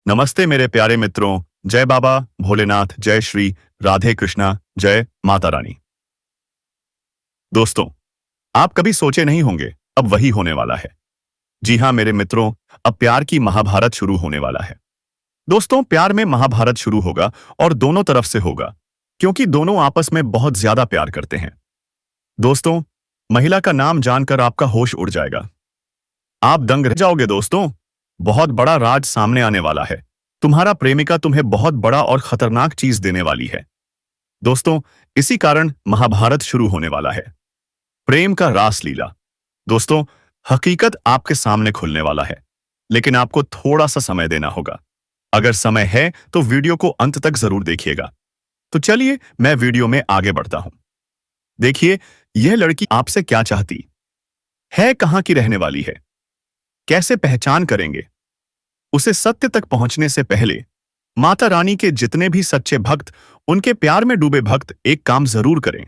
नमस्ते मेरे प्यारे मित्रों। जय बाबा भोलेनाथ, जय श्री राधे कृष्णा, जय माता रानी। दोस्तों, आप कभी सोचे नहीं होंगे अब वही होने वाला है। जी हाँ मेरे मित्रों, अब प्यार की महाभारत शुरू होने वाला है। दोस्तों, प्यार में महाभारत शुरू होगा और दोनों तरफ से होगा, क्योंकि दोनों आपस में बहुत ज्यादा प्यार करते हैं। दोस्तों, महिला का नाम जानकर आपका होश उड़ जाएगा। आप दंग रह जाओगे दोस्तों। बहुत बड़ा राज सामने आने वाला है। तुम्हारा प्रेमिका तुम्हें बहुत बड़ा और खतरनाक चीज देने वाली है। दोस्तों, इसी कारण महाभारत शुरू होने वाला है। प्रेम का रासलीला। दोस्तों, हकीकत आपके सामने खुलने वाला है, लेकिन आपको थोड़ा सा समय देना होगा। अगर समय है तो वीडियो को अंत तक जरूर देखिएगा। तो चलिए मैं वीडियो में आगे बढ़ता हूं। देखिए, यह लड़की आपसे क्या चाहती है, कहां की रहने वाली है, कैसे पहचान करेंगे। उसे सत्य तक पहुंचने से पहले माता रानी के जितने भी सच्चे भक्त, उनके प्यार में डूबे भक्त एक काम जरूर करें।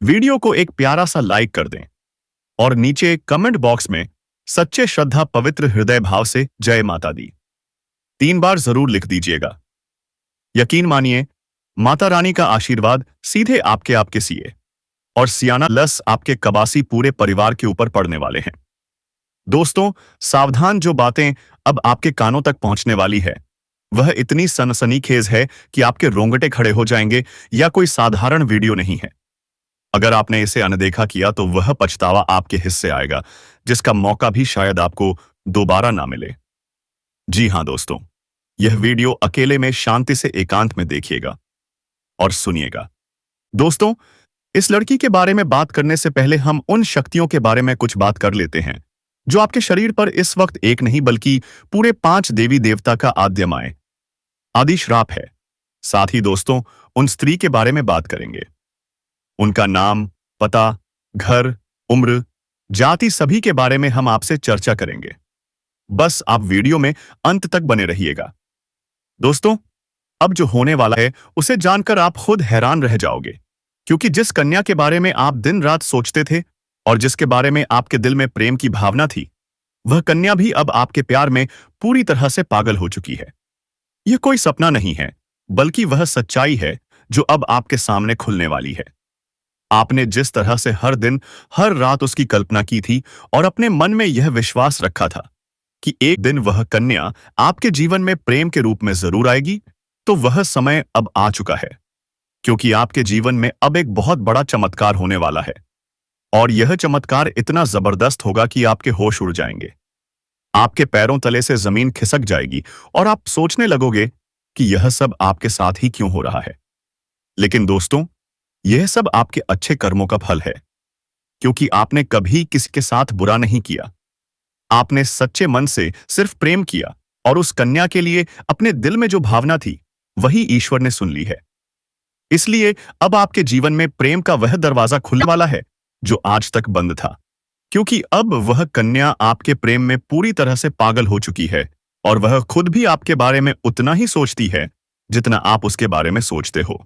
वीडियो को एक प्यारा सा लाइक कर दें और नीचे कमेंट बॉक्स में सच्चे श्रद्धा पवित्र हृदय भाव से जय माता दी 3 बार जरूर लिख दीजिएगा। यकीन मानिए, माता रानी का आशीर्वाद सीधे आपके आपके सीए और सियाना लस आपके कबासी पूरे परिवार के ऊपर पड़ने वाले हैं। दोस्तों, सावधान, जो बातें अब आपके कानों तक पहुंचने वाली है वह इतनी सनसनीखेज है कि आपके रोंगटे खड़े हो जाएंगे। या कोई साधारण वीडियो नहीं है। अगर आपने इसे अनदेखा किया तो वह पछतावा आपके हिस्से आएगा, जिसका मौका भी शायद आपको दोबारा ना मिले। जी हां दोस्तों, यह वीडियो अकेले में शांति से एकांत में देखिएगा और सुनिएगा। दोस्तों, इस लड़की के बारे में बात करने से पहले हम उन शक्तियों के बारे में कुछ बात कर लेते हैं जो आपके शरीर पर इस वक्त एक नहीं बल्कि पूरे 5 देवी देवता का आद्यमाय आदि श्राप है। साथ ही दोस्तों, उन स्त्री के बारे में बात करेंगे। उनका नाम, पता, घर, उम्र, जाति, सभी के बारे में हम आपसे चर्चा करेंगे। बस आप वीडियो में अंत तक बने रहिएगा। दोस्तों, अब जो होने वाला है उसे जानकर आप खुद हैरान रह जाओगे, क्योंकि जिस कन्या के बारे में आप दिन रात सोचते थे और जिसके बारे में आपके दिल में प्रेम की भावना थी, वह कन्या भी अब आपके प्यार में पूरी तरह से पागल हो चुकी है। यह कोई सपना नहीं है, बल्कि वह सच्चाई है जो अब आपके सामने खुलने वाली है। आपने जिस तरह से हर दिन हर रात उसकी कल्पना की थी और अपने मन में यह विश्वास रखा था कि एक दिन वह कन्या आपके जीवन में प्रेम के रूप में जरूर आएगी, तो वह समय अब आ चुका है। क्योंकि आपके जीवन में अब एक बहुत बड़ा चमत्कार होने वाला है और यह चमत्कार इतना जबरदस्त होगा कि आपके होश उड़ जाएंगे। आपके पैरों तले से जमीन खिसक जाएगी और आप सोचने लगोगे कि यह सब आपके साथ ही क्यों हो रहा है। लेकिन दोस्तों, यह सब आपके अच्छे कर्मों का फल है, क्योंकि आपने कभी किसी के साथ बुरा नहीं किया। आपने सच्चे मन से सिर्फ प्रेम किया और उस कन्या के लिए अपने दिल में जो भावना थी वही ईश्वर ने सुन ली है। इसलिए अब आपके जीवन में प्रेम का वह दरवाजा खुलने वाला है जो आज तक बंद था, क्योंकि अब वह कन्या आपके प्रेम में पूरी तरह से पागल हो चुकी है और वह खुद भी आपके बारे में उतना ही सोचती है जितना आप उसके बारे में सोचते हो।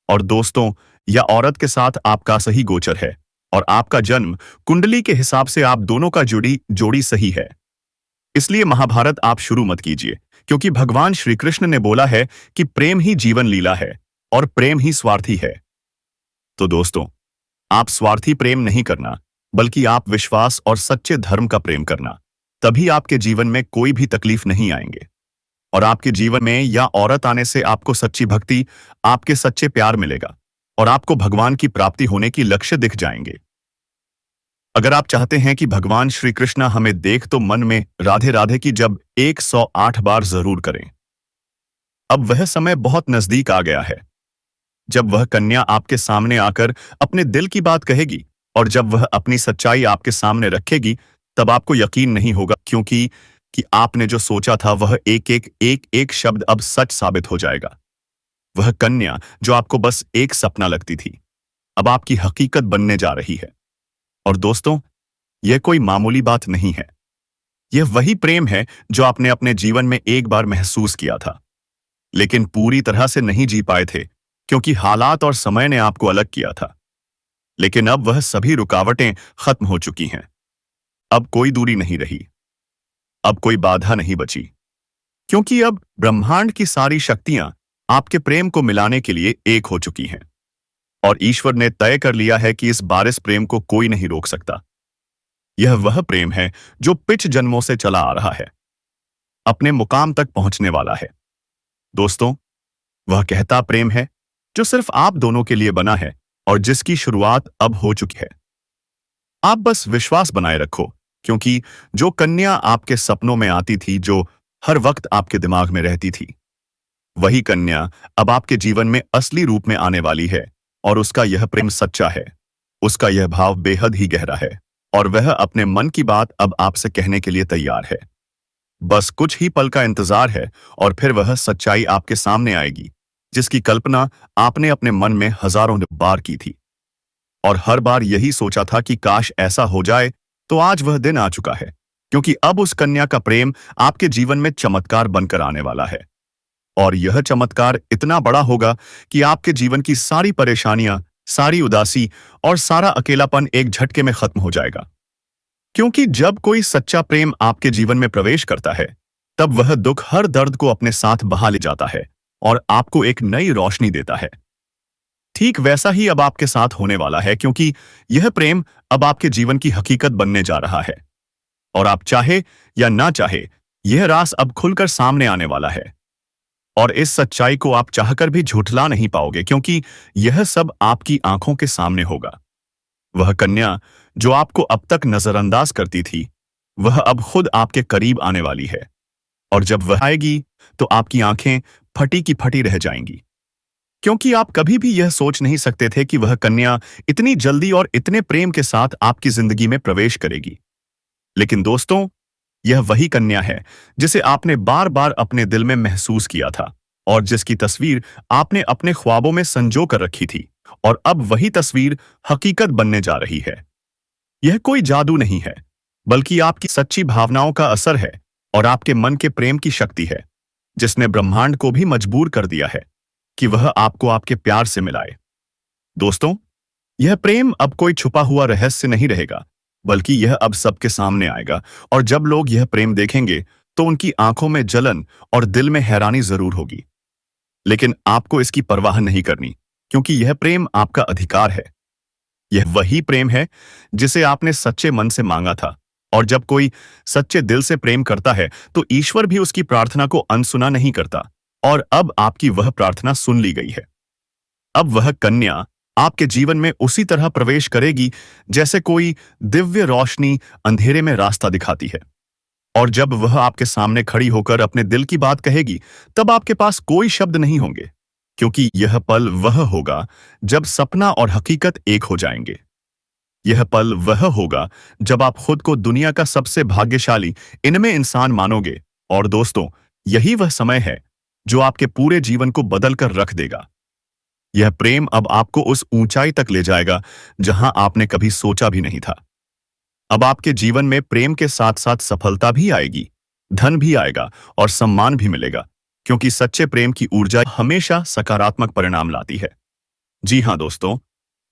और दोस्तों, यह औरत के साथ आपका सही गोचर है और आपका जन्म कुंडली के हिसाब से आप दोनों का जोड़ी सही है। इसलिए महाभारत आप शुरू मत कीजिए, क्योंकि भगवान श्री कृष्ण ने बोला है कि प्रेम ही जीवन लीला है और प्रेम ही स्वार्थी है। तो दोस्तों, आप स्वार्थी प्रेम नहीं करना, बल्कि आप विश्वास और सच्चे धर्म का प्रेम करना। तभी आपके जीवन में कोई भी तकलीफ नहीं आएंगे और आपके जीवन में या औरत आने से आपको सच्ची भक्ति, आपके सच्चे प्यार मिलेगा और आपको भगवान की प्राप्ति होने की लक्ष्य दिख जाएंगे। अगर आप चाहते हैं कि भगवान श्री कृष्ण हमें देख, तो मन में राधे राधे की जब 108 बार जरूर करें। अब वह समय बहुत नजदीक आ गया है जब वह कन्या आपके सामने आकर अपने दिल की बात कहेगी, और जब वह अपनी सच्चाई आपके सामने रखेगी तब आपको यकीन नहीं होगा, क्योंकि आपने जो सोचा था वह एक शब्द अब सच साबित हो जाएगा। वह कन्या जो आपको बस एक सपना लगती थी, अब आपकी हकीकत बनने जा रही है। और दोस्तों, यह कोई मामूली बात नहीं है। यह वही प्रेम है जो आपने अपने जीवन में एक बार महसूस किया था, लेकिन पूरी तरह से नहीं जी पाए थे, क्योंकि हालात और समय ने आपको अलग किया था। लेकिन अब वह सभी रुकावटें खत्म हो चुकी हैं। अब कोई दूरी नहीं रही, अब कोई बाधा नहीं बची, क्योंकि अब ब्रह्मांड की सारी शक्तियां आपके प्रेम को मिलाने के लिए एक हो चुकी हैं और ईश्वर ने तय कर लिया है कि इस बार इस प्रेम को कोई नहीं रोक सकता। यह वह प्रेम है जो पिछ जन्मों से चला आ रहा है, अपने मुकाम तक पहुंचने वाला है। दोस्तों, वह कहता प्रेम है जो सिर्फ आप दोनों के लिए बना है और जिसकी शुरुआत अब हो चुकी है। आप बस विश्वास बनाए रखो, क्योंकि जो कन्या आपके सपनों में आती थी, जो हर वक्त आपके दिमाग में रहती थी, वही कन्या अब आपके जीवन में असली रूप में आने वाली है। और उसका यह प्रेम सच्चा है, उसका यह भाव बेहद ही गहरा है और वह अपने मन की बात अब आपसे कहने के लिए तैयार है। बस कुछ ही पल का इंतजार है और फिर वह सच्चाई आपके सामने आएगी, जिसकी कल्पना आपने अपने मन में हजारों बार की थी और हर बार यही सोचा था कि काश ऐसा हो जाए। तो आज वह दिन आ चुका है, क्योंकि अब उस कन्या का प्रेम आपके जीवन में चमत्कार बनकर आने वाला है। और यह चमत्कार इतना बड़ा होगा कि आपके जीवन की सारी परेशानियां, सारी उदासी और सारा अकेलापन एक झटके में खत्म हो जाएगा। क्योंकि जब कोई सच्चा प्रेम आपके जीवन में प्रवेश करता है, तब वह दुख, हर दर्द को अपने साथ बहा ले जाता है और आपको एक नई रोशनी देता है। ठीक वैसा ही अब आपके साथ होने वाला है, क्योंकि यह प्रेम अब आपके जीवन की हकीकत बनने जा रहा है और आप चाहे या ना चाहे, यह राज अब खुलकर सामने आने वाला है। और इस सच्चाई को आप चाहकर भी झुठला नहीं पाओगे, क्योंकि यह सब आपकी आंखों के सामने होगा। वह कन्या जो आपको अब तक नजरअंदाज करती थी, वह अब खुद आपके करीब आने वाली है और जब वह आएगी तो आपकी आंखें फटी की फटी रह जाएंगी, क्योंकि आप कभी भी यह सोच नहीं सकते थे कि वह कन्या इतनी जल्दी और इतने प्रेम के साथ आपकी जिंदगी में प्रवेश करेगी। लेकिन दोस्तों, यह वही कन्या है जिसे आपने बार बार अपने दिल में महसूस किया था और जिसकी तस्वीर आपने अपने ख्वाबों में संजो कर रखी थी, और अब वही तस्वीर हकीकत बनने जा रही है। यह कोई जादू नहीं है, बल्कि आपकी सच्ची भावनाओं का असर है और आपके मन के प्रेम की शक्ति है, जिसने ब्रह्मांड को भी मजबूर कर दिया है कि वह आपको आपके प्यार से मिलाए। दोस्तों, यह प्रेम अब कोई छुपा हुआ रहस्य नहीं रहेगा, बल्कि यह अब सबके सामने आएगा और जब लोग यह प्रेम देखेंगे तो उनकी आंखों में जलन और दिल में हैरानी जरूर होगी। लेकिन आपको इसकी परवाह नहीं करनी, क्योंकि यह प्रेम आपका अधिकार है। यह वही प्रेम है जिसे आपने सच्चे मन से मांगा था, और जब कोई सच्चे दिल से प्रेम करता है तो ईश्वर भी उसकी प्रार्थना को अनसुना नहीं करता, और अब आपकी वह प्रार्थना सुन ली गई है। अब वह कन्या आपके जीवन में उसी तरह प्रवेश करेगी जैसे कोई दिव्य रोशनी अंधेरे में रास्ता दिखाती है, और जब वह आपके सामने खड़ी होकर अपने दिल की बात कहेगी, तब आपके पास कोई शब्द नहीं होंगे, क्योंकि यह पल वह होगा जब सपना और हकीकत एक हो जाएंगे। यह पल वह होगा जब आप खुद को दुनिया का सबसे भाग्यशाली इनमें इंसान मानोगे। और दोस्तों, यही वह समय है जो आपके पूरे जीवन को बदल कर रख देगा। यह प्रेम अब आपको उस ऊंचाई तक ले जाएगा जहां आपने कभी सोचा भी नहीं था। अब आपके जीवन में प्रेम के साथ साथ सफलता भी आएगी, धन भी आएगा और सम्मान भी मिलेगा, क्योंकि सच्चे प्रेम की ऊर्जा हमेशा सकारात्मक परिणाम लाती है। जी हां दोस्तों,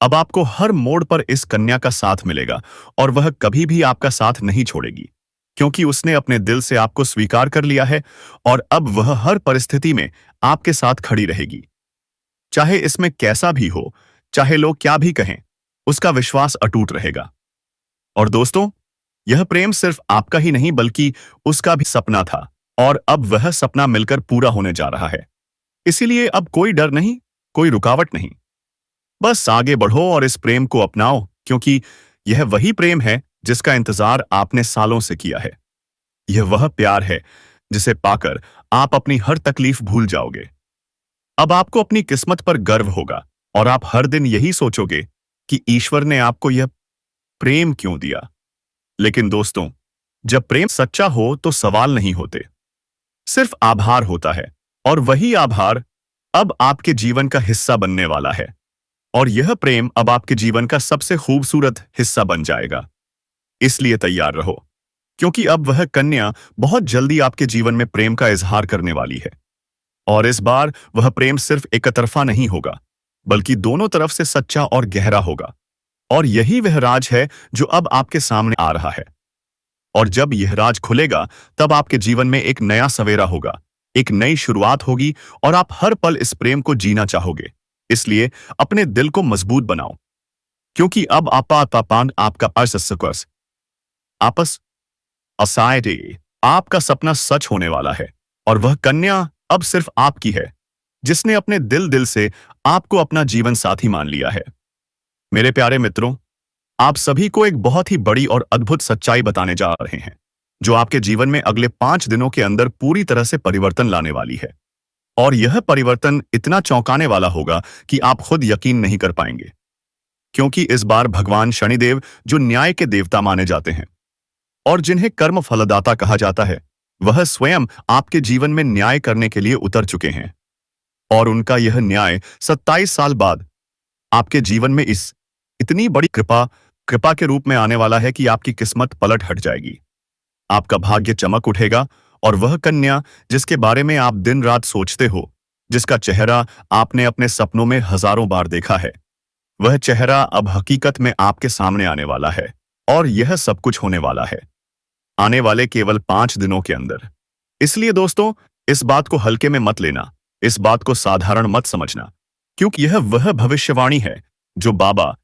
अब आपको हर मोड़ पर इस कन्या का साथ मिलेगा और वह कभी भी आपका साथ नहीं छोड़ेगी, क्योंकि उसने अपने दिल से आपको स्वीकार कर लिया है और अब वह हर परिस्थिति में आपके साथ खड़ी रहेगी। चाहे इसमें कैसा भी हो, चाहे लोग क्या भी कहें, उसका विश्वास अटूट रहेगा। और दोस्तों, यह प्रेम सिर्फ आपका ही नहीं बल्कि उसका भी सपना था, और अब वह सपना मिलकर पूरा होने जा रहा है। इसीलिए अब कोई डर नहीं, कोई रुकावट नहीं। बस आगे बढ़ो और इस प्रेम को अपनाओ, क्योंकि यह वही प्रेम है जिसका इंतजार आपने सालों से किया है। यह वह प्यार है जिसे पाकर आप अपनी हर तकलीफ भूल जाओगे। अब आपको अपनी किस्मत पर गर्व होगा और आप हर दिन यही सोचोगे कि ईश्वर ने आपको यह प्रेम क्यों दिया। लेकिन दोस्तों, जब प्रेम सच्चा हो तो सवाल नहीं होते, सिर्फ आभार होता है, और वही आभार अब आपके जीवन का हिस्सा बनने वाला है। और यह प्रेम अब आपके जीवन का सबसे खूबसूरत हिस्सा बन जाएगा। इसलिए तैयार रहो, क्योंकि अब वह कन्या बहुत जल्दी आपके जीवन में प्रेम का इजहार करने वाली है। और इस बार वह प्रेम सिर्फ एक तरफा नहीं होगा, बल्कि दोनों तरफ से सच्चा और गहरा होगा। और यही वह राज है जो अब आपके सामने आ रहा है। और जब यह राज खुलेगा, तब आपके जीवन में एक नया सवेरा होगा, एक नई शुरुआत होगी और आप हर पल इस प्रेम को जीना चाहोगे। इसलिए अपने दिल को मजबूत बनाओ, क्योंकि अब आपापापान आपका असस्कस आपस असाइडे आपका सपना सच होने वाला है। और वह कन्या अब सिर्फ आपकी है, जिसने अपने दिल दिल से आपको अपना जीवन साथी मान लिया है। मेरे प्यारे मित्रों, आप सभी को एक बहुत ही बड़ी और अद्भुत सच्चाई बताने जा रहे हैं, जो आपके जीवन में अगले 5 दिनों के अंदर पूरी तरह से परिवर्तन लाने वाली है। और यह परिवर्तन इतना चौंकाने वाला होगा कि आप खुद यकीन नहीं कर पाएंगे, क्योंकि इस बार भगवान शनिदेव, जो न्याय के देवता माने जाते हैं और जिन्हें कर्म फलदाता कहा जाता है, वह स्वयं आपके जीवन में न्याय करने के लिए उतर चुके हैं। और उनका यह न्याय 27 साल बाद आपके जीवन में इस इतनी बड़ी कृपा के रूप में आने वाला है कि आपकी किस्मत पलट हट जाएगी। आपका भाग्य चमक उठेगा और वह कन्या जिसके बारे में आप दिन रात सोचते हो, जिसका चेहरा आपने अपने सपनों में हजारों बार देखा है, वह चेहरा अब हकीकत में आपके सामने आने वाला है। और यह सब कुछ होने वाला है आने वाले केवल 5 दिनों के अंदर। इसलिए दोस्तों, इस बात को हल्के में मत लेना, इस बात को साधारण मत समझना, क्योंकि यह वह भविष्यवाणी है जो बाबा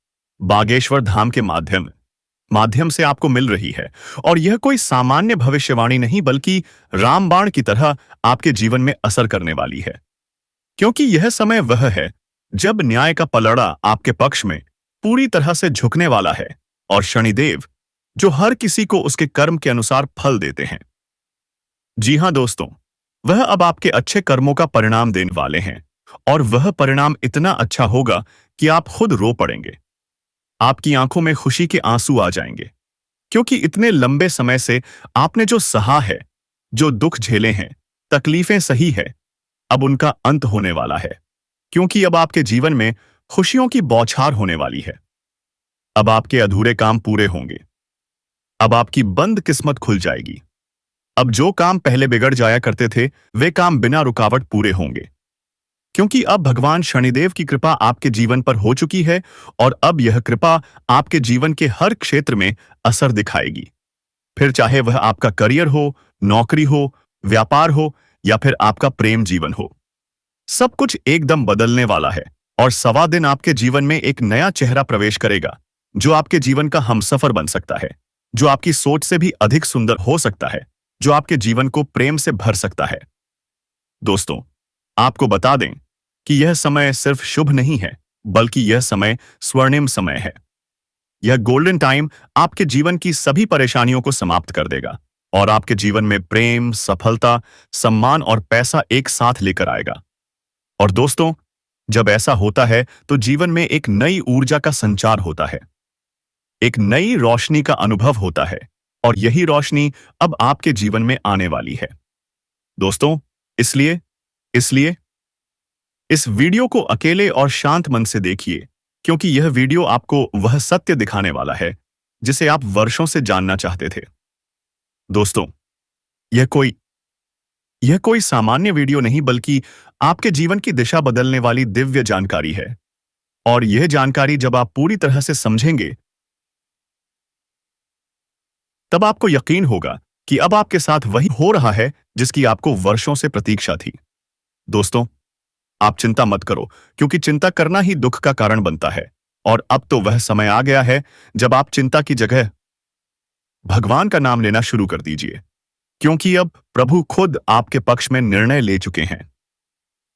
बागेश्वर धाम के माध्यम से आपको मिल रही है। और यह कोई सामान्य भविष्यवाणी नहीं, बल्कि रामबाण की तरह आपके जीवन में असर करने वाली है। क्योंकि यह समय वह है जब न्याय का पलड़ा आपके पक्ष में पूरी तरह से झुकने वाला है, और शनिदेव, जो हर किसी को उसके कर्म के अनुसार फल देते हैं, जी हां दोस्तों, वह अब आपके अच्छे कर्मों का परिणाम देने वाले हैं। और वह परिणाम इतना अच्छा होगा कि आप खुद रो पड़ेंगे। आपकी आंखों में खुशी के आंसू आ जाएंगे, क्योंकि इतने लंबे समय से आपने जो सहा है, जो दुख झेले हैं, तकलीफें सही है, अब उनका अंत होने वाला है। क्योंकि अब आपके जीवन में खुशियों की बौछार होने वाली है। अब आपके अधूरे काम पूरे होंगे। अब आपकी बंद किस्मत खुल जाएगी। अब जो काम पहले बिगड़ जाया करते थे, वे काम बिना रुकावट पूरे होंगे, क्योंकि अब भगवान शनिदेव की कृपा आपके जीवन पर हो चुकी है। और अब यह कृपा आपके जीवन के हर क्षेत्र में असर दिखाएगी। फिर चाहे वह आपका करियर हो, नौकरी हो, व्यापार हो, या फिर आपका प्रेम जीवन हो, सब कुछ एकदम बदलने वाला है। और 1.25 दिन आपके जीवन में एक नया चेहरा प्रवेश करेगा, जो आपके जीवन का हमसफर बन सकता है, जो आपकी सोच से भी अधिक सुंदर हो सकता है, जो आपके जीवन को प्रेम से भर सकता है। दोस्तों, आपको बता दें कि यह समय सिर्फ शुभ नहीं है, बल्कि यह समय स्वर्णिम समय है। यह गोल्डन टाइम आपके जीवन की सभी परेशानियों को समाप्त कर देगा और आपके जीवन में प्रेम, सफलता, सम्मान और पैसा एक साथ लेकर आएगा। और दोस्तों, जब ऐसा होता है तो जीवन में एक नई ऊर्जा का संचार होता है, एक नई रोशनी का अनुभव होता है। और यही रोशनी अब आपके जीवन में आने वाली है। दोस्तों, इसलिए इस वीडियो को अकेले और शांत मन से देखिए, क्योंकि यह वीडियो आपको वह सत्य दिखाने वाला है जिसे आप वर्षों से जानना चाहते थे। दोस्तों, यह कोई सामान्य वीडियो नहीं, बल्कि आपके जीवन की दिशा बदलने वाली दिव्य जानकारी है। और यह जानकारी जब आप पूरी तरह से समझेंगे, तब आपको यकीन होगा कि अब आपके साथ वही हो रहा है जिसकी आपको वर्षों से प्रतीक्षा थी। दोस्तों, आप चिंता मत करो, क्योंकि चिंता करना ही दुख का कारण बनता है। और अब तो वह समय आ गया है जब आप चिंता की जगह भगवान का नाम लेना शुरू कर दीजिए, क्योंकि अब प्रभु खुद आपके पक्ष में निर्णय ले चुके हैं।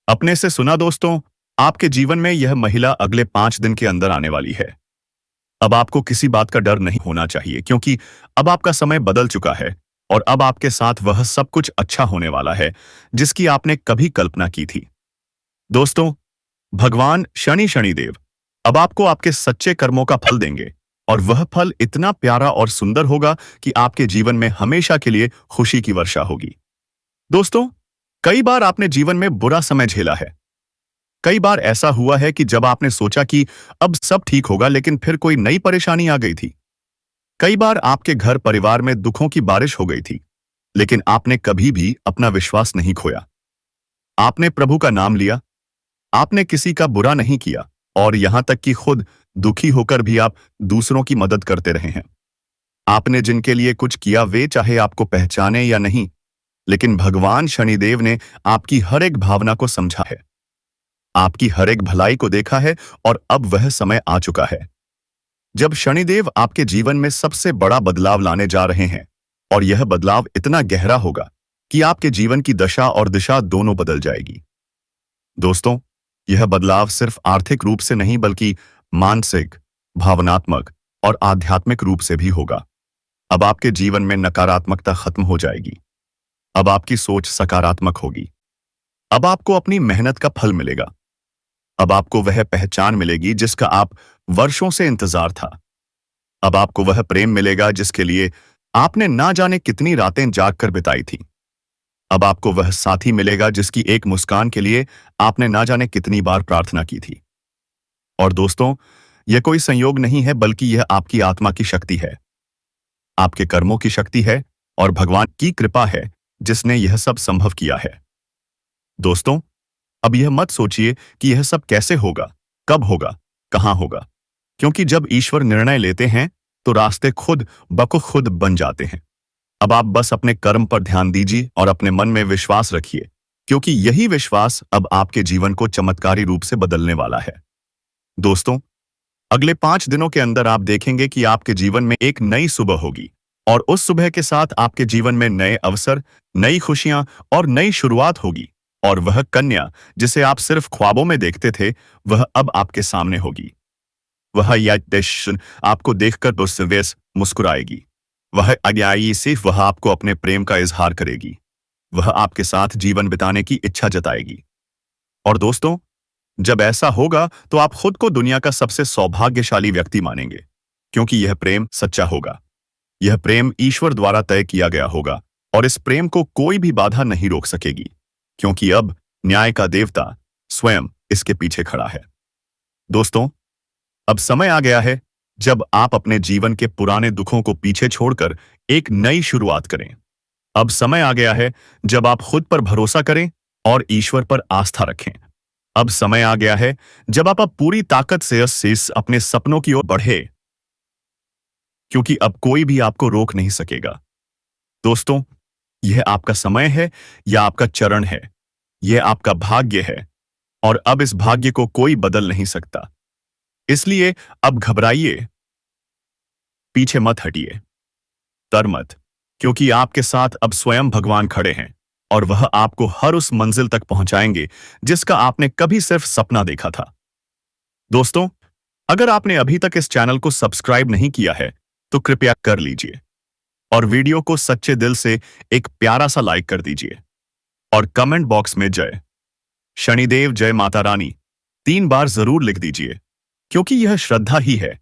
अपने से सुना दोस्तों, आपके जीवन में यह महिला अगले 5 दिन के अंदर आने वाली है। अब आपको किसी बात का डर नहीं होना चाहिए, क्योंकि अब आपका समय बदल चुका है और अब आपके साथ वह सब कुछ अच्छा होने वाला है जिसकी आपने कभी कल्पना की थी। दोस्तों, भगवान शनिदेव अब आपको आपके सच्चे कर्मों का फल देंगे, और वह फल इतना प्यारा और सुंदर होगा कि आपके जीवन में हमेशा के लिए खुशी की वर्षा होगी। दोस्तों, कई बार आपने जीवन में बुरा समय झेला है। कई बार ऐसा हुआ है कि जब आपने सोचा कि अब सब ठीक होगा, लेकिन फिर कोई नई परेशानी आ गई थी। कई बार आपके घर परिवार में दुखों की बारिश हो गई थी, लेकिन आपने कभी भी अपना विश्वास नहीं खोया। आपने प्रभु का नाम लिया, आपने किसी का बुरा नहीं किया, और यहां तक कि खुद दुखी होकर भी आप दूसरों की मदद करते रहे हैं। आपने जिनके लिए कुछ किया, वे चाहे आपको पहचाने या नहीं, लेकिन भगवान शनिदेव ने आपकी हर एक भावना को समझा है, आपकी हर एक भलाई को देखा है और अब वह समय आ चुका है जब शनिदेव आपके जीवन में सबसे बड़ा बदलाव लाने जा रहे हैं। और यह बदलाव इतना गहरा होगा कि आपके जीवन की दशा और दिशा दोनों बदल जाएगी। दोस्तों, यह बदलाव सिर्फ आर्थिक रूप से नहीं बल्कि मानसिक, भावनात्मक और आध्यात्मिक रूप से भी होगा। अब आपके जीवन में नकारात्मकता खत्म हो जाएगी। अब आपकी सोच सकारात्मक होगी। अब आपको अपनी मेहनत का फल मिलेगा। अब आपको वह पहचान मिलेगी जिसका आप वर्षों से इंतजार था। अब आपको वह प्रेम मिलेगा जिसके लिए आपने ना जाने कितनी रातें जागकर बिताई थी। अब आपको वह साथी मिलेगा जिसकी एक मुस्कान के लिए आपने ना जाने कितनी बार प्रार्थना की थी। और दोस्तों, यह कोई संयोग नहीं है बल्कि यह आपकी आत्मा की शक्ति है, आपके कर्मों की शक्ति है और भगवान की कृपा है जिसने यह सब संभव किया है। दोस्तों, अब यह मत सोचिए कि यह सब कैसे होगा, कब होगा, कहां होगा, क्योंकि जब ईश्वर निर्णय लेते हैं तो रास्ते खुद ब खुद बन जाते हैं। अब आप बस अपने कर्म पर ध्यान दीजिए और अपने मन में विश्वास रखिए, क्योंकि यही विश्वास अब आपके जीवन को चमत्कारी रूप से बदलने वाला है। दोस्तों, अगले 5 दिनों के अंदर आप देखेंगे कि आपके जीवन में एक नई सुबह होगी और उस सुबह के साथ आपके जीवन में नए अवसर, नई खुशियां और नई शुरुआत होगी। और वह कन्या जिसे आप सिर्फ ख्वाबों में देखते थे, वह अब आपके सामने होगी। वह यादेश आपको देखकर दुस्वेस मुस्कुराएगी। वह अज्ञाई से वह आपको अपने प्रेम का इजहार करेगी। वह आपके साथ जीवन बिताने की इच्छा जताएगी। और दोस्तों, जब ऐसा होगा तो आप खुद को दुनिया का सबसे सौभाग्यशाली व्यक्ति मानेंगे, क्योंकि यह प्रेम सच्चा होगा। यह प्रेम ईश्वर द्वारा तय किया गया होगा और इस प्रेम को कोई भी बाधा नहीं रोक सकेगी, क्योंकि अब न्याय का देवता स्वयं इसके पीछे खड़ा है। दोस्तों, अब समय आ गया है जब आप अपने जीवन के पुराने दुखों को पीछे छोड़कर एक नई शुरुआत करें। अब समय आ गया है जब आप खुद पर भरोसा करें और ईश्वर पर आस्था रखें। अब समय आ गया है जब आप पूरी ताकत से अपने सपनों की ओर बढ़े, क्योंकि अब कोई भी आपको रोक नहीं सकेगा। दोस्तों, यह आपका समय है या आपका चरण है, यह आपका भाग्य है और अब इस भाग्य को कोई बदल नहीं सकता। इसलिए अब घबराइए, पीछे मत हटिए, डर मत, क्योंकि आपके साथ अब स्वयं भगवान खड़े हैं और वह आपको हर उस मंजिल तक पहुंचाएंगे जिसका आपने कभी सिर्फ सपना देखा था। दोस्तों, अगर आपने अभी तक इस चैनल को सब्सक्राइब नहीं किया है तो कृपया कर लीजिए और वीडियो को सच्चे दिल से एक प्यारा सा लाइक कर दीजिए और कमेंट बॉक्स में जय शनिदेव, जय माता रानी 3 बार जरूर लिख दीजिए, क्योंकि यह श्रद्धा ही है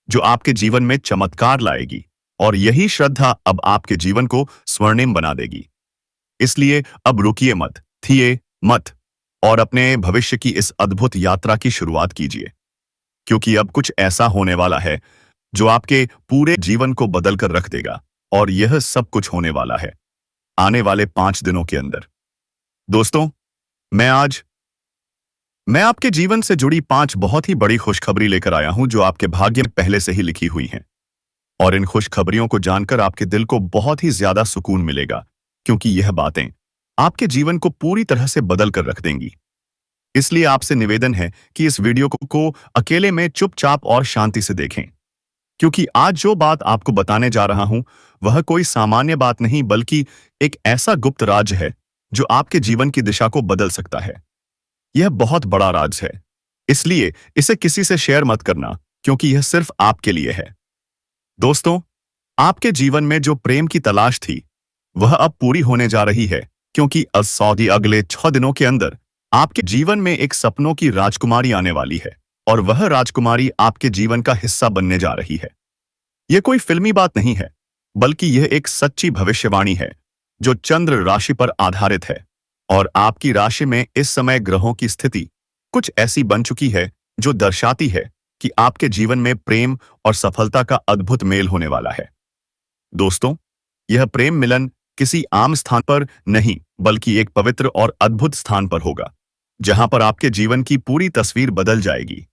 जो आपके जीवन में चमत्कार लाएगी और यही श्रद्धा अब आपके जीवन को स्वर्णिम बना देगी। इसलिए अब रुकिए मत, थिए मत और अपने भविष्य की इस अद्भुत यात्रा की शुरुआत कीजिए, क्योंकि अब कुछ ऐसा होने वाला है जो आपके पूरे जीवन को बदल कर रख देगा और यह सब कुछ होने वाला है आने वाले 5 दिनों के अंदर। दोस्तों, मैं आपके जीवन से जुड़ी 5 बहुत ही बड़ी खुशखबरी लेकर आया हूं जो आपके भाग्य में पहले से ही लिखी हुई हैं। और इन खुशखबरियों को जानकर आपके दिल को बहुत ही ज्यादा सुकून मिलेगा, क्योंकि यह बातें आपके जीवन को पूरी तरह से बदल कर रख देंगी। इसलिए आपसे निवेदन है कि इस वीडियो को अकेले में चुपचाप और शांति से देखें, क्योंकि आज जो बात आपको बताने जा रहा हूं वह कोई सामान्य बात नहीं बल्कि एक ऐसा गुप्त राज है जो आपके जीवन की दिशा को बदल सकता है। यह बहुत बड़ा राज है, इसलिए इसे किसी से शेयर मत करना, क्योंकि यह सिर्फ आपके लिए है। दोस्तों, आपके जीवन में जो प्रेम की तलाश थी वह अब पूरी होने जा रही है, क्योंकि अगले 6 दिनों के अंदर आपके जीवन में एक सपनों की राजकुमारी आने वाली है और वह राजकुमारी आपके जीवन का हिस्सा बनने जा रही है। यह कोई फिल्मी बात नहीं है, बल्कि यह एक सच्ची भविष्यवाणी है जो चंद्र राशि पर आधारित है। और आपकी राशि में इस समय ग्रहों की स्थिति कुछ ऐसी बन चुकी है जो दर्शाती है कि आपके जीवन में प्रेम और सफलता का अद्भुत मेल होने वाला है। दोस्तों, यह प्रेम मिलन किसी आम स्थान पर नहीं बल्कि एक पवित्र और अद्भुत स्थान पर होगा, जहां पर आपके जीवन की पूरी तस्वीर बदल जाएगी।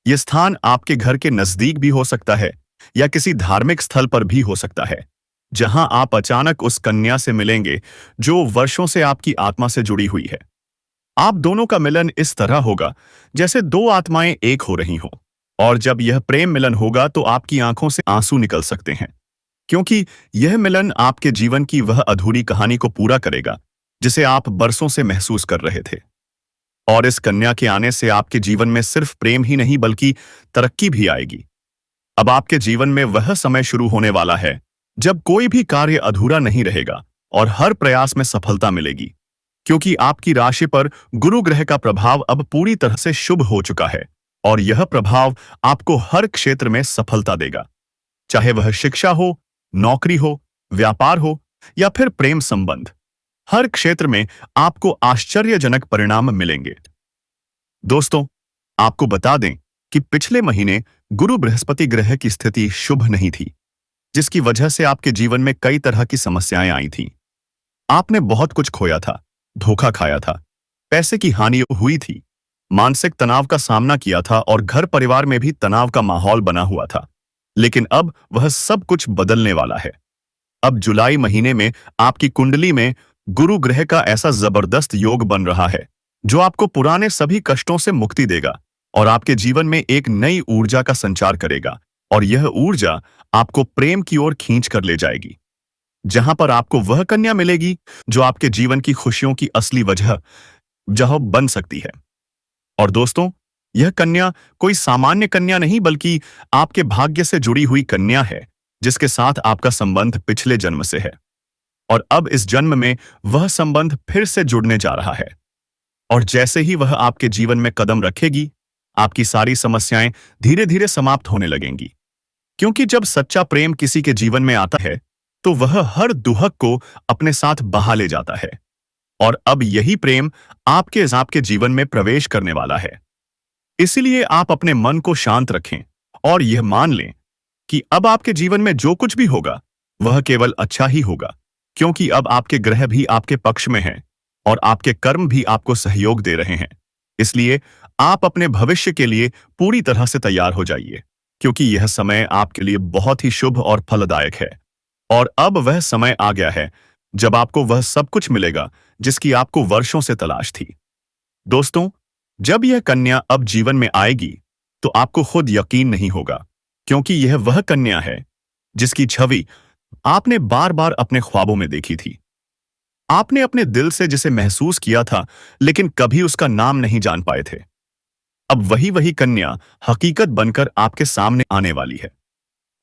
यह स्थान आपके घर के नजदीक भी हो सकता है या किसी धार्मिक स्थल पर भी हो सकता है, जहां आप अचानक उस कन्या से मिलेंगे जो वर्षों से आपकी आत्मा से जुड़ी हुई है। आप दोनों का मिलन इस तरह होगा जैसे दो आत्माएं एक हो रही हों। और जब यह प्रेम मिलन होगा तो आपकी आंखों से आंसू निकल सकते हैं, क्योंकि यह मिलन आपके जीवन की वह अधूरी कहानी को पूरा करेगा जिसे आप बरसों से महसूस कर रहे थे। और इस कन्या के आने से आपके जीवन में सिर्फ प्रेम ही नहीं बल्कि तरक्की भी आएगी। अब आपके जीवन में वह समय शुरू होने वाला है जब कोई भी कार्य अधूरा नहीं रहेगा और हर प्रयास में सफलता मिलेगी, क्योंकि आपकी राशि पर गुरु ग्रह का प्रभाव अब पूरी तरह से शुभ हो चुका है और यह प्रभाव आपको हर क्षेत्र में सफलता देगा, चाहे वह शिक्षा हो, नौकरी हो, व्यापार हो या फिर प्रेम संबंध। हर क्षेत्र में आपको आश्चर्यजनक परिणाम मिलेंगे। दोस्तों, आपको बता दें कि पिछले महीने गुरु बृहस्पति ग्रह की स्थिति शुभ नहीं थी, जिसकी वजह से आपके जीवन में कई तरह की समस्याएं आई थीं। आपने बहुत कुछ खोया था, धोखा खाया था, पैसे की हानि हुई थी, मानसिक तनाव का सामना किया था और घर परिवार में भी तनाव का माहौल बना हुआ था। लेकिन अब वह सब कुछ बदलने वाला है। अब जुलाई महीने में आपकी कुंडली में गुरु ग्रह का ऐसा जबरदस्त योग बन रहा है जो आपको पुराने सभी कष्टों से मुक्ति देगा और आपके जीवन में एक नई ऊर्जा का संचार करेगा। और यह ऊर्जा आपको प्रेम की ओर खींच कर ले जाएगी, जहां पर आपको वह कन्या मिलेगी जो आपके जीवन की खुशियों की असली वजह जह बन सकती है। और दोस्तों, यह कन्या कोई सामान्य कन्या नहीं बल्कि आपके भाग्य से जुड़ी हुई कन्या है, जिसके साथ आपका संबंध पिछले जन्म से है और अब इस जन्म में वह संबंध फिर से जुड़ने जा रहा है। और जैसे ही वह आपके जीवन में कदम रखेगी, आपकी सारी समस्याएं धीरे धीरे समाप्त होने लगेंगी, क्योंकि जब सच्चा प्रेम किसी के जीवन में आता है तो वह हर दुहक को अपने साथ बहा ले जाता है। और अब यही प्रेम आपके जीवन में प्रवेश करने वाला है। इसलिए आप अपने मन को शांत रखें और यह मान लें कि अब आपके जीवन में जो कुछ भी होगा वह केवल अच्छा ही होगा, क्योंकि अब आपके ग्रह भी आपके पक्ष में हैं और आपके कर्म भी आपको सहयोग दे रहे हैं। इसलिए आप अपने भविष्य के लिए पूरी तरह से तैयार हो जाइए, क्योंकि यह समय आपके लिए बहुत ही शुभ और फलदायक है। और अब वह समय आ गया है जब आपको वह सब कुछ मिलेगा जिसकी आपको वर्षों से तलाश थी। दोस्तों, जब यह कन्या अब जीवन में आएगी तो आपको खुद यकीन नहीं होगा, क्योंकि यह वह कन्या है जिसकी छवि आपने बार बार अपने ख्वाबों में देखी थी। आपने अपने दिल से जिसे महसूस किया था, लेकिन कभी उसका नाम नहीं जान पाए थे। अब वही कन्या हकीकत बनकर आपके सामने आने वाली है,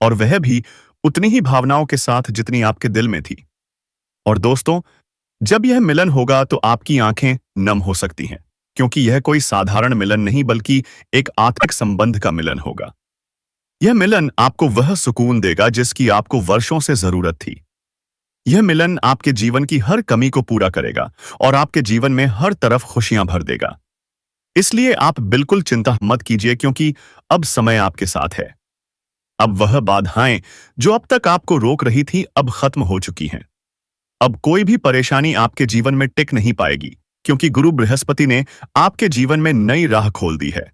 और वह भी उतनी ही भावनाओं के साथ जितनी आपके दिल में थी। और दोस्तों, जब यह मिलन होगा तो आपकी आंखें नम हो सकती हैं, क्योंकि यह कोई साधारण मिलन नहीं बल्कि एक आत्मिक संबंध का मिलन होगा। यह मिलन आपको वह सुकून देगा जिसकी आपको वर्षों से जरूरत थी। यह मिलन आपके जीवन की हर कमी को पूरा करेगा और आपके जीवन में हर तरफ खुशियां भर देगा। इसलिए आप बिल्कुल चिंता मत कीजिए, क्योंकि अब समय आपके साथ है। अब वह बाधाएं जो अब तक आपको रोक रही थी अब खत्म हो चुकी हैं। अब कोई भी परेशानी आपके जीवन में टिक नहीं पाएगी, क्योंकि गुरु बृहस्पति ने आपके जीवन में नई राह खोल दी है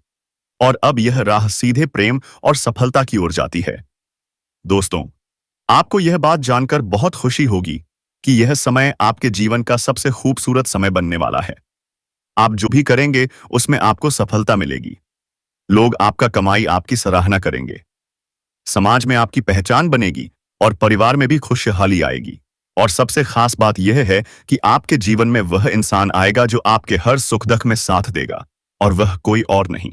और अब यह राह सीधे प्रेम और सफलता की ओर जाती है। दोस्तों, आपको यह बात जानकर बहुत खुशी होगी कि यह समय आपके जीवन का सबसे खूबसूरत समय बनने वाला है। आप जो भी करेंगे उसमें आपको सफलता मिलेगी। लोग आपका कमाई आपकी सराहना करेंगे, समाज में आपकी पहचान बनेगी और परिवार में भी खुशहाली आएगी। और सबसे खास बात यह है कि आपके जीवन में वह इंसान आएगा जो आपके हर सुख दुख में साथ देगा, और वह कोई और नहीं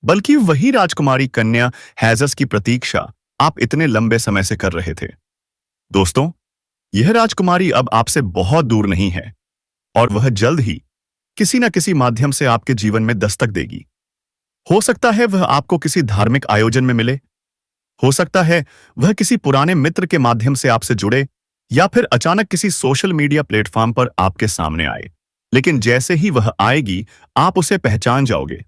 बल्कि वही राजकुमारी कन्या हैजस की प्रतीक्षा आप इतने लंबे समय से कर रहे थे। दोस्तों, यह राजकुमारी अब आपसे बहुत दूर नहीं है और वह जल्द ही किसी न किसी माध्यम से आपके जीवन में दस्तक देगी। हो सकता है वह आपको किसी धार्मिक आयोजन में मिले, हो सकता है वह किसी पुराने मित्र के माध्यम से आपसे जुड़े, या फिर अचानक किसी सोशल मीडिया प्लेटफॉर्म पर आपके सामने आए। लेकिन जैसे ही वह आएगी आप उसे पहचान जाओगे,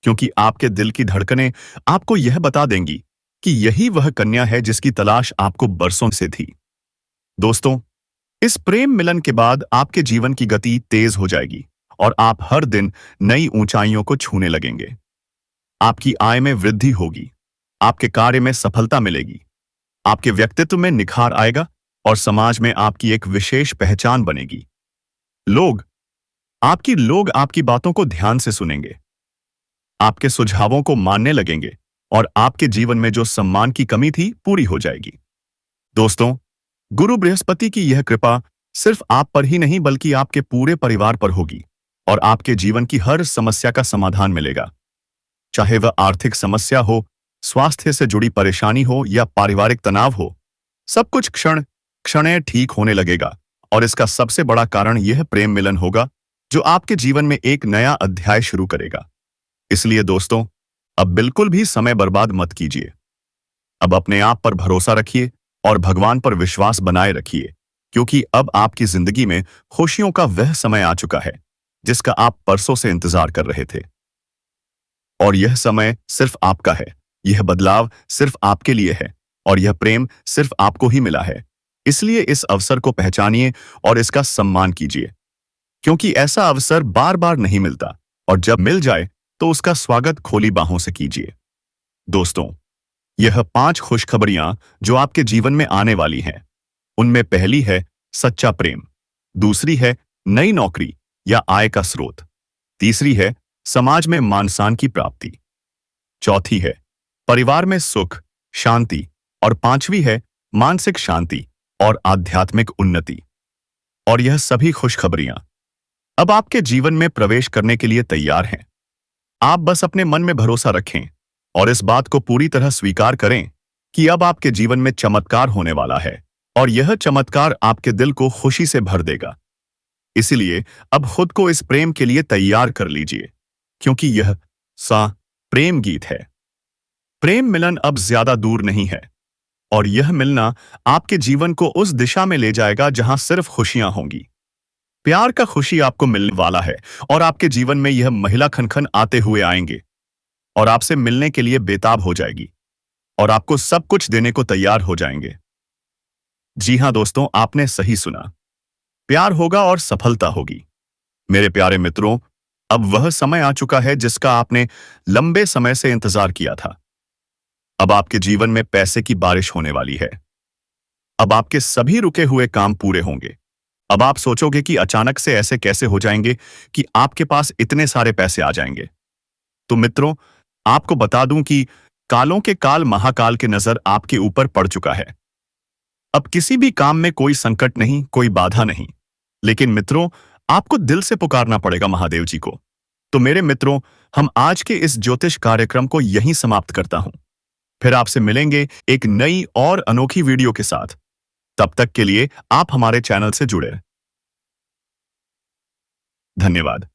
क्योंकि आपके दिल की धड़कनें आपको यह बता देंगी कि यही वह कन्या है जिसकी तलाश आपको बरसों से थी। दोस्तों, इस प्रेम मिलन के बाद आपके जीवन की गति तेज हो जाएगी और आप हर दिन नई ऊंचाइयों को छूने लगेंगे। आपकी आय में वृद्धि होगी, आपके कार्य में सफलता मिलेगी, आपके व्यक्तित्व में निखार आएगा और समाज में आपकी एक विशेष पहचान बनेगी। लोग लोग आपकी बातों को ध्यान से सुनेंगे, आपके सुझावों को मानने लगेंगे और आपके जीवन में जो सम्मान की कमी थी पूरी हो जाएगी। दोस्तों, गुरु बृहस्पति की यह कृपा सिर्फ आप पर ही नहीं बल्कि आपके पूरे परिवार पर होगी और आपके जीवन की हर समस्या का समाधान मिलेगा। चाहे वह आर्थिक समस्या हो, स्वास्थ्य से जुड़ी परेशानी हो या पारिवारिक तनाव हो, सब कुछ क्षण ठीक होने लगेगा। और इसका सबसे बड़ा कारण यह प्रेम मिलन होगा जो आपके जीवन में एक नया अध्याय शुरू करेगा। इसलिए दोस्तों, अब बिल्कुल भी समय बर्बाद मत कीजिए। अब अपने आप पर भरोसा रखिए और भगवान पर विश्वास बनाए रखिए, क्योंकि अब आपकी जिंदगी में खुशियों का वह समय आ चुका है जिसका आप परसों से इंतजार कर रहे थे। और यह समय सिर्फ आपका है, यह बदलाव सिर्फ आपके लिए है और यह प्रेम सिर्फ आपको ही मिला है। इसलिए इस अवसर को पहचानिए और इसका सम्मान कीजिए, क्योंकि ऐसा अवसर बार बार नहीं मिलता और जब मिल जाए तो उसका स्वागत खोली बाहों से कीजिए। दोस्तों, यह 5 खुशखबरियां जो आपके जीवन में आने वाली हैं, उनमें पहली है सच्चा प्रेम, दूसरी है नई नौकरी या आय का स्रोत, तीसरी है समाज में मान सम्मान की प्राप्ति, चौथी है परिवार में सुख शांति और पांचवी है मानसिक शांति और आध्यात्मिक उन्नति। और यह सभी खुशखबरियां अब आपके जीवन में प्रवेश करने के लिए तैयार हैं। आप बस अपने मन में भरोसा रखें और इस बात को पूरी तरह स्वीकार करें कि अब आपके जीवन में चमत्कार होने वाला है और यह चमत्कार आपके दिल को खुशी से भर देगा। इसलिए अब खुद को इस प्रेम के लिए तैयार कर लीजिए, क्योंकि यह प्रेम गीत है। प्रेम मिलन अब ज्यादा दूर नहीं है और यह मिलना आपके जीवन को उस दिशा में ले जाएगा जहां सिर्फ खुशियां होंगी। प्यार का खुशी आपको मिलने वाला है और आपके जीवन में यह महिला खनखन आते हुए आएंगे और आपसे मिलने के लिए बेताब हो जाएगी और आपको सब कुछ देने को तैयार हो जाएंगे। जी हां दोस्तों, आपने सही सुना, प्यार होगा और सफलता होगी। मेरे प्यारे मित्रों, अब वह समय आ चुका है जिसका आपने लंबे समय से इंतजार किया था। अब आपके जीवन में पैसे की बारिश होने वाली है। अब आपके सभी रुके हुए काम पूरे होंगे। अब आप सोचोगे कि अचानक से ऐसे कैसे हो जाएंगे कि आपके पास इतने सारे पैसे आ जाएंगे। तो मित्रों, आपको बता दूं कि कालों के काल महाकाल की नजर आपके ऊपर पड़ चुका है। अब किसी भी काम में कोई संकट नहीं, कोई बाधा नहीं। लेकिन मित्रों, आपको दिल से पुकारना पड़ेगा महादेव जी को। तो मेरे मित्रों, हम आज के इस ज्योतिष कार्यक्रम को यहीं समाप्त करता हूं। फिर आपसे मिलेंगे एक नई और अनोखी वीडियो के साथ। तब तक के लिए आप हमारे चैनल से जुड़े। धन्यवाद।